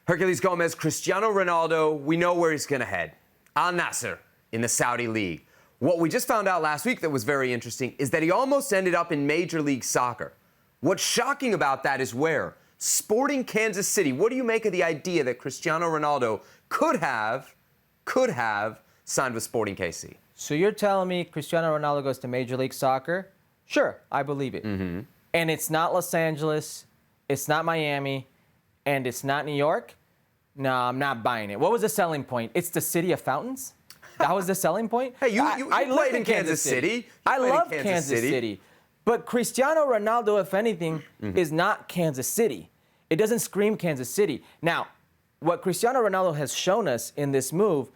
Herculez Gomez, Cristiano Ronaldo, we know where he's going to head. Al Nassr in the Saudi League. What we just found out last week that was very interesting is that he almost ended up in Major League Soccer. What's shocking about that is where? Sporting Kansas City. What do you make of the idea that Cristiano Ronaldo could have signed with Sporting KC? So you're telling me Cristiano Ronaldo goes to Major League Soccer? Sure, I believe it. Mm-hmm. And it's not Los Angeles, it's not Miami, and it's not New York? No, I'm not buying it. What was the selling point? It's the city of fountains? That was the selling point? Hey, you played in Kansas City. I love Kansas City. But Cristiano Ronaldo, if anything, is not Kansas City. It doesn't scream Kansas City. Now, what Cristiano Ronaldo has shown us in this move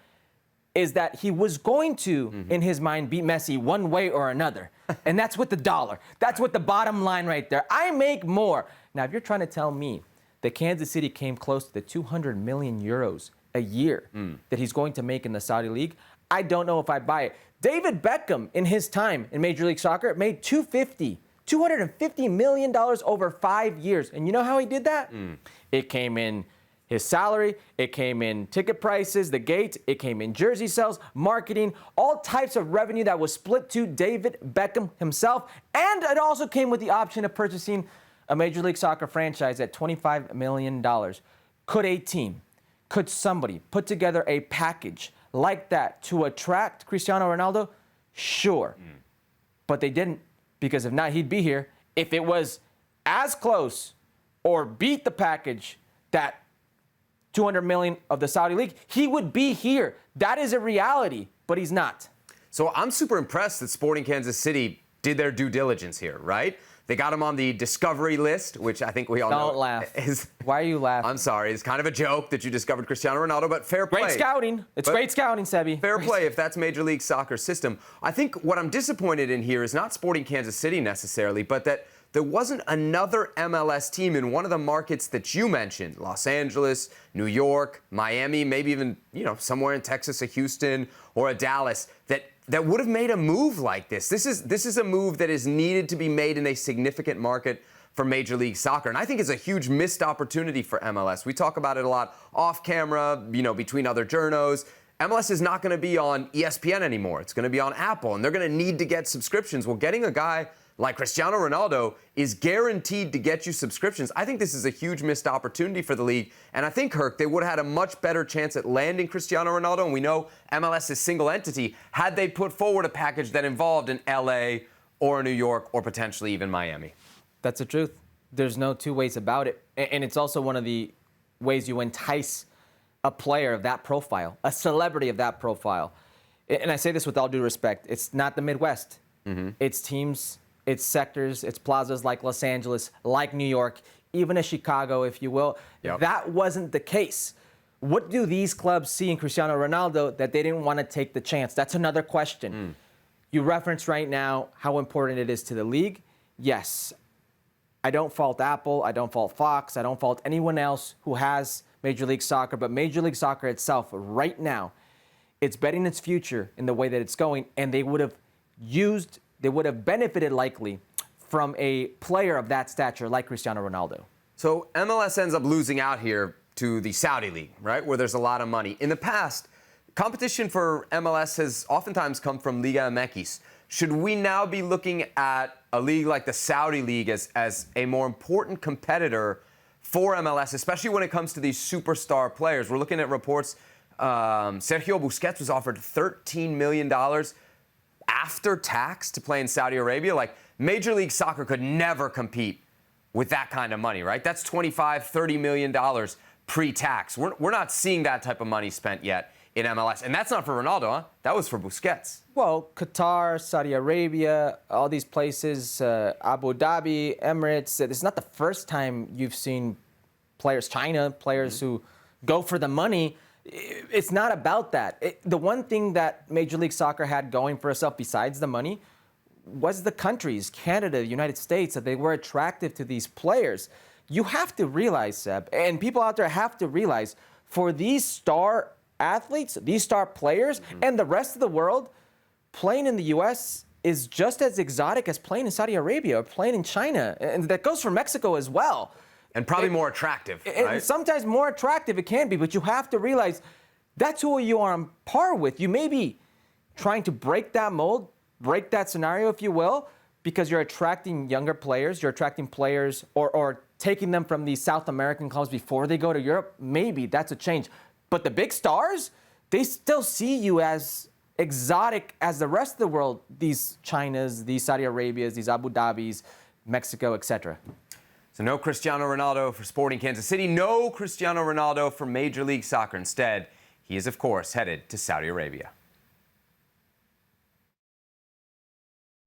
is that he was going to, in his mind, beat Messi one way or another. And that's with the dollar. That's with the bottom line right there. I make more. Now, if you're trying to tell me that Kansas City came close to the 200 million euros a year that he's going to make in the Saudi League, I don't know if I buy it. David Beckham, in his time in Major League Soccer, made $250 million over 5 years. And you know how he did that? It came in his salary, it came in ticket prices, the gate, it came in jersey sales, marketing, all types of revenue that was split to David Beckham himself. And it also came with the option of purchasing a Major League Soccer franchise at $25 million. Could a team, could somebody put together a package like that to attract Cristiano Ronaldo? Sure. But they didn't, because if not, he'd be here. If it was as close or beat the package that 200 million of the Saudi League, he would be here. That is a reality, but he's not. So I'm super impressed that Sporting Kansas City did their due diligence here, right? They got him on the discovery list, which I think we all know. Don't laugh. Why are you laughing? I'm sorry. It's kind of a joke that you discovered Cristiano Ronaldo, but fair play. Great scouting. It's great scouting, Sebi. Fair play if that's Major League Soccer system. I think what I'm disappointed in here is not Sporting Kansas City necessarily, but that there wasn't another MLS team in one of the markets that you mentioned, Los Angeles, New York, Miami, maybe even, somewhere in Texas, a Houston or a Dallas, that would have made a move like this. This is a move that is needed to be made in a significant market for Major League Soccer. And I think it's a huge missed opportunity for MLS. We talk about it a lot off camera, between other journos. MLS is not going to be on ESPN anymore. It's going to be on Apple, and they're going to need to get subscriptions. Well, getting a guy like Cristiano Ronaldo is guaranteed to get you subscriptions. I think this is a huge missed opportunity for the league. And I think, Herc, they would have had a much better chance at landing Cristiano Ronaldo. And we know MLS is single entity. Had they put forward a package that involved an LA or New York or potentially even Miami. That's the truth. There's no two ways about it. And it's also one of the ways you entice a player of that profile, a celebrity of that profile. And I say this with all due respect. It's not the Midwest. It's teams, it's sectors, it's plazas like Los Angeles, like New York, even a Chicago, if you will. Yep. That wasn't the case. What do these clubs see in Cristiano Ronaldo that they didn't want to take the chance? That's another question. You reference right now how important it is to the league. Yes, I don't fault Apple, I don't fault Fox, I don't fault anyone else who has Major League Soccer, but Major League Soccer itself right now, it's betting its future in the way that it's going, and they would have benefited likely from a player of that stature like Cristiano Ronaldo. So MLS ends up losing out here to the Saudi League, right, where there's a lot of money. In the past, competition for MLS has oftentimes come from Liga MX. Should we now be looking at a league like the Saudi League as a more important competitor for MLS, especially when it comes to these superstar players? We're looking at reports. Sergio Busquets was offered $13 million after tax to play in Saudi Arabia. Like, Major League Soccer could never compete with that kind of money, right? That's $25-30 million pre-tax. We're not seeing that type of money spent yet in MLS. And that's not for Ronaldo, huh? That was for Busquets. Well, Qatar, Saudi Arabia, all these places, Abu Dhabi, Emirates, this is not the first time you've seen China players who go for the money. It's not about that. The one thing that Major League Soccer had going for itself besides the money was the countries, Canada, the United States, that they were attractive to these players. You have to realize, Seb, and people out there have to realize, for these star athletes, these star players, and the rest of the world, playing in the U.S. is just as exotic as playing in Saudi Arabia or playing in China. And that goes for Mexico as well. And probably more attractive, right? And sometimes more attractive it can be, but you have to realize that's who you are on par with. You may be trying to break that mold, break that scenario, if you will, because you're attracting younger players, you're attracting players or taking them from these South American clubs before they go to Europe. Maybe that's a change. But the big stars, they still see you as exotic as the rest of the world, these Chinas, these Saudi Arabias, these Abu Dhabis, Mexico, etc. So no Cristiano Ronaldo for Sporting Kansas City, no Cristiano Ronaldo for Major League Soccer. Instead, he is, of course, headed to Saudi Arabia.